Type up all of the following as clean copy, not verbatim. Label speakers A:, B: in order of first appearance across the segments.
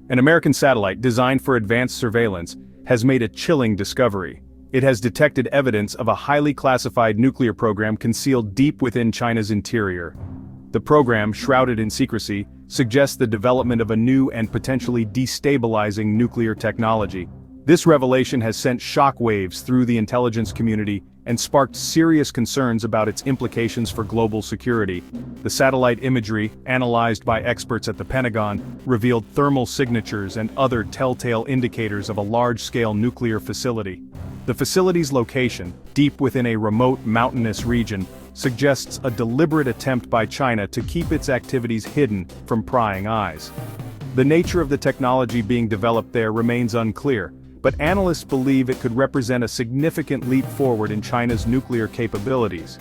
A: An American satellite designed for advanced surveillance has made a chilling discovery. It has detected evidence of a highly classified nuclear program concealed deep within China's interior. The program, shrouded in secrecy, suggests the development of a new and potentially destabilizing nuclear technology. This revelation has sent shockwaves through the intelligence community and sparked serious concerns about its implications for global security. The satellite imagery, analyzed by experts at the Pentagon, revealed thermal signatures and other telltale indicators of a large-scale nuclear facility. The facility's location, deep within a remote mountainous region, suggests a deliberate attempt by China to keep its activities hidden from prying eyes. The nature of the technology being developed there remains unclear, but analysts believe it could represent a significant leap forward in China's nuclear capabilities.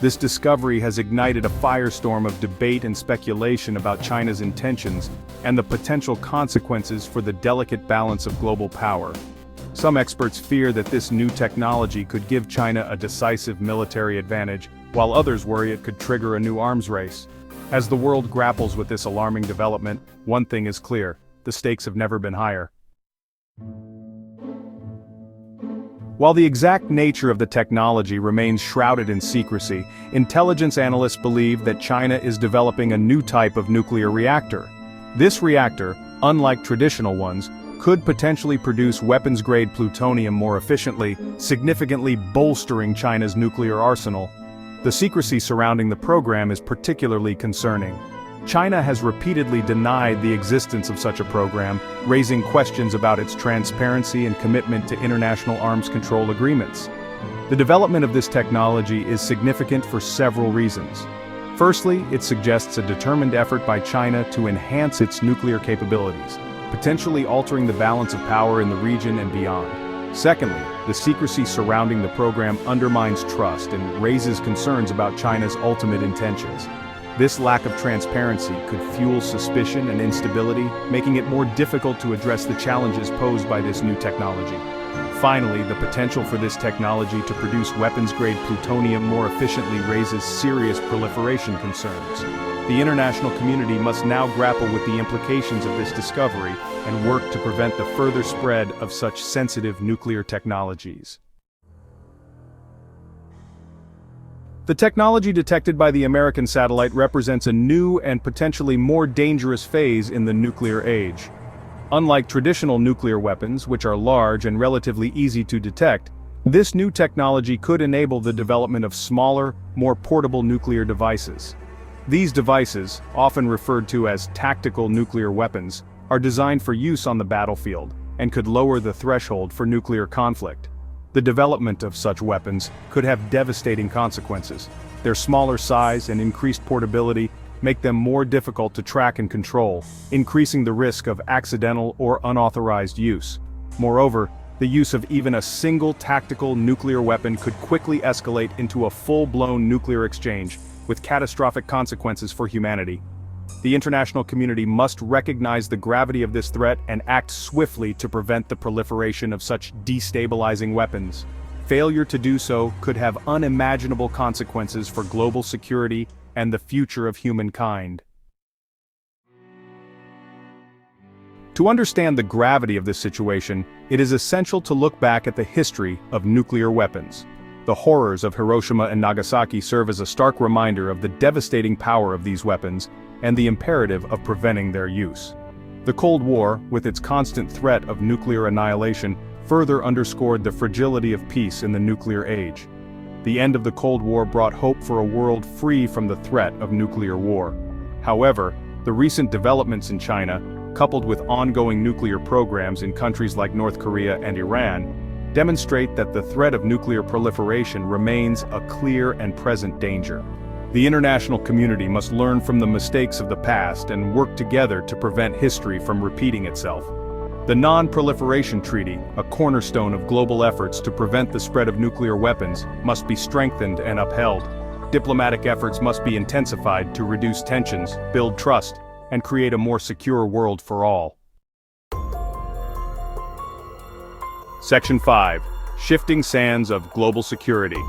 A: This discovery has ignited a firestorm of debate and speculation about China's intentions and the potential consequences for the delicate balance of global power. Some experts fear that this new technology could give China a decisive military advantage, while others worry it could trigger a new arms race. As the world grapples with this alarming development, one thing is clear: the stakes have never been higher. While the exact nature of the technology remains shrouded in secrecy, intelligence analysts believe that China is developing a new type of nuclear reactor. This reactor, unlike traditional ones, could potentially produce weapons-grade plutonium more efficiently, significantly bolstering China's nuclear arsenal. The secrecy surrounding the program is particularly concerning. China has repeatedly denied the existence of such a program, raising questions about its transparency and commitment to international arms control agreements. The development of this technology is significant for several reasons. Firstly, it suggests a determined effort by China to enhance its nuclear capabilities, potentially altering the balance of power in the region and beyond. Secondly, the secrecy surrounding the program undermines trust and raises concerns about China's ultimate intentions. This lack of transparency could fuel suspicion and instability, making it more difficult to address the challenges posed by this new technology. Finally, the potential for this technology to produce weapons-grade plutonium more efficiently raises serious proliferation concerns. The international community must now grapple with the implications of this discovery and work to prevent the further spread of such sensitive nuclear technologies. The technology detected by the American satellite represents a new and potentially more dangerous phase in the nuclear age. Unlike traditional nuclear weapons, which are large and relatively easy to detect, this new technology could enable the development of smaller, more portable nuclear devices. These devices, often referred to as tactical nuclear weapons, are designed for use on the battlefield and could lower the threshold for nuclear conflict. The development of such weapons could have devastating consequences. Their smaller size and increased portability make them more difficult to track and control, increasing the risk of accidental or unauthorized use. Moreover, the use of even a single tactical nuclear weapon could quickly escalate into a full-blown nuclear exchange, with catastrophic consequences for humanity. The international community must recognize the gravity of this threat and act swiftly to prevent the proliferation of such destabilizing weapons. Failure to do so could have unimaginable consequences for global security and the future of humankind. To understand the gravity of this situation, it is essential to look back at the history of nuclear weapons. The horrors of Hiroshima and Nagasaki serve as a stark reminder of the devastating power of these weapons and the imperative of preventing their use. The Cold War, with its constant threat of nuclear annihilation, further underscored the fragility of peace in the nuclear age. The end of the Cold War brought hope for a world free from the threat of nuclear war. However, the recent developments in China, coupled with ongoing nuclear programs in countries like North Korea and Iran, demonstrate that the threat of nuclear proliferation remains a clear and present danger. The international community must learn from the mistakes of the past and work together to prevent history from repeating itself. The Non-Proliferation Treaty, a cornerstone of global efforts to prevent the spread of nuclear weapons, must be strengthened and upheld. Diplomatic efforts must be intensified to reduce tensions, build trust, and create a more secure world for all. Section 5. Shifting Sands of Global Security.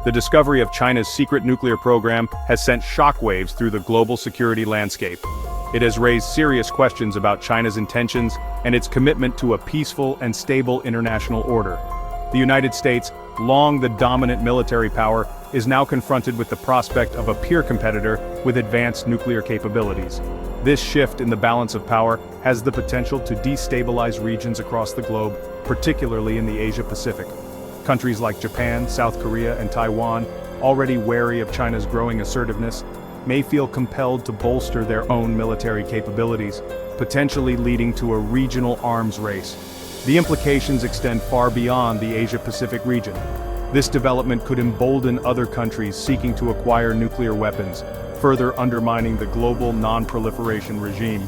A: The discovery of China's secret nuclear program has sent shockwaves through the global security landscape. It has raised serious questions about China's intentions and its commitment to a peaceful and stable international order. The United States, long the dominant military power, is now confronted with the prospect of a peer competitor with advanced nuclear capabilities. This shift in the balance of power has the potential to destabilize regions across the globe, particularly in the Asia-Pacific. Countries like Japan, South Korea, and Taiwan, already wary of China's growing assertiveness, may feel compelled to bolster their own military capabilities, potentially leading to a regional arms race. The implications extend far beyond the Asia-Pacific region. This development could embolden other countries seeking to acquire nuclear weapons, further undermining the global non-proliferation regime.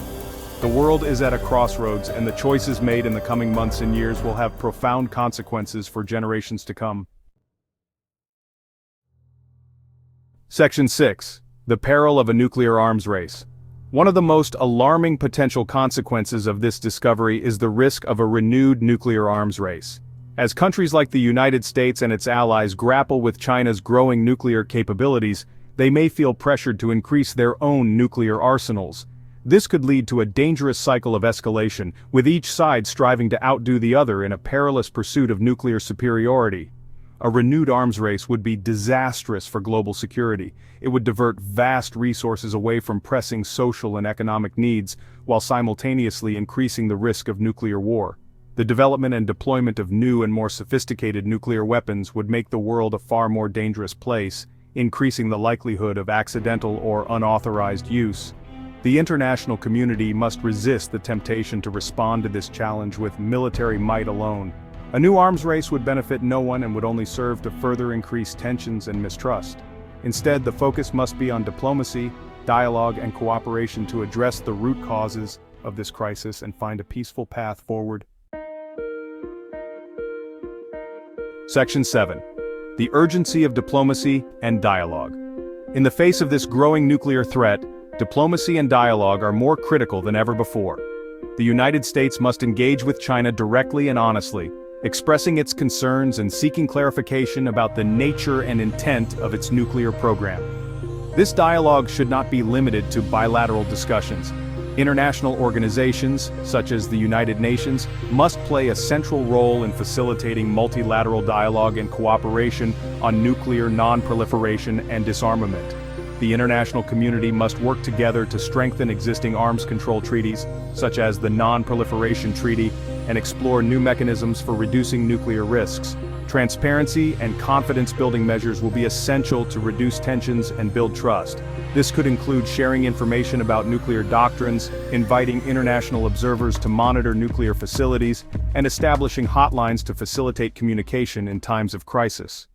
A: The world is at a crossroads, and the choices made in the coming months and years will have profound consequences for generations to come. Section 6. The peril of a nuclear arms race. One of the most alarming potential consequences of this discovery is the risk of a renewed nuclear arms race. As countries like the United States and its allies grapple with China's growing nuclear capabilities, they may feel pressured to increase their own nuclear arsenals. This could lead to a dangerous cycle of escalation, with each side striving to outdo the other in a perilous pursuit of nuclear superiority. A renewed arms race would be disastrous for global security. It would divert vast resources away from pressing social and economic needs, while simultaneously increasing the risk of nuclear war. The development and deployment of new and more sophisticated nuclear weapons would make the world a far more dangerous place, increasing the likelihood of accidental or unauthorized use. The international community must resist the temptation to respond to this challenge with military might alone. A new arms race would benefit no one and would only serve to further increase tensions and mistrust. Instead, the focus must be on diplomacy, dialogue, and cooperation to address the root causes of this crisis and find a peaceful path forward. Section 7. The urgency of diplomacy and dialogue. In the face of this growing nuclear threat, diplomacy and dialogue are more critical than ever before. The United States must engage with China directly and honestly, expressing its concerns and seeking clarification about the nature and intent of its nuclear program. This dialogue should not be limited to bilateral discussions. International organizations, such as the United Nations, must play a central role in facilitating multilateral dialogue and cooperation on nuclear non-proliferation and disarmament. The international community must work together to strengthen existing arms control treaties, such as the Non-Proliferation Treaty, and explore new mechanisms for reducing nuclear risks. Transparency and confidence-building measures will be essential to reduce tensions and build trust. This could include sharing information about nuclear doctrines, inviting international observers to monitor nuclear facilities, and establishing hotlines to facilitate communication in times of crisis.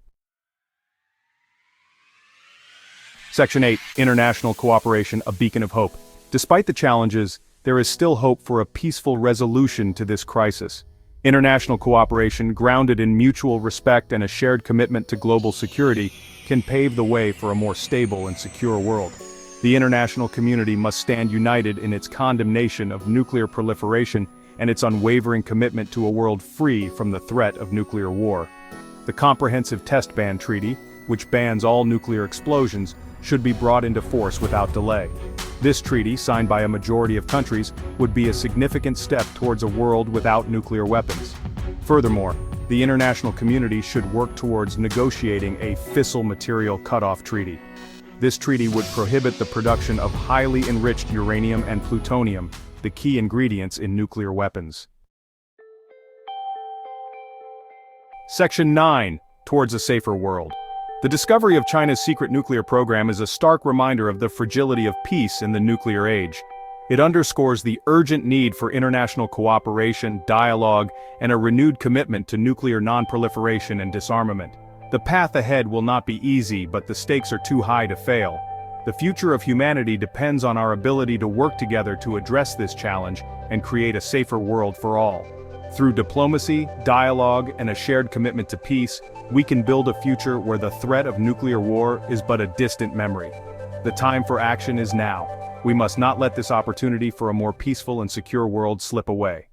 A: Section 8. International cooperation, a beacon of hope. Despite the challenges, there is still hope for a peaceful resolution to this crisis. International cooperation, grounded in mutual respect and a shared commitment to global security, can pave the way for a more stable and secure world. The international community must stand united in its condemnation of nuclear proliferation and its unwavering commitment to a world free from the threat of nuclear war. The Comprehensive Test Ban Treaty, which bans all nuclear explosions, should be brought into force without delay. This treaty, signed by a majority of countries, would be a significant step towards a world without nuclear weapons. Furthermore, the international community should work towards negotiating a fissile material cutoff treaty. This treaty would prohibit the production of highly enriched uranium and plutonium, the key ingredients in nuclear weapons. Section 9. Towards a safer world. The discovery of China's secret nuclear program is a stark reminder of the fragility of peace in the nuclear age. It underscores the urgent need for international cooperation, dialogue, and a renewed commitment to nuclear non-proliferation and disarmament. The path ahead will not be easy, but the stakes are too high to fail. The future of humanity depends on our ability to work together to address this challenge and create a safer world for all. Through diplomacy, dialogue, and a shared commitment to peace, we can build a future where the threat of nuclear war is but a distant memory. The time for action is now. We must not let this opportunity for a more peaceful and secure world slip away.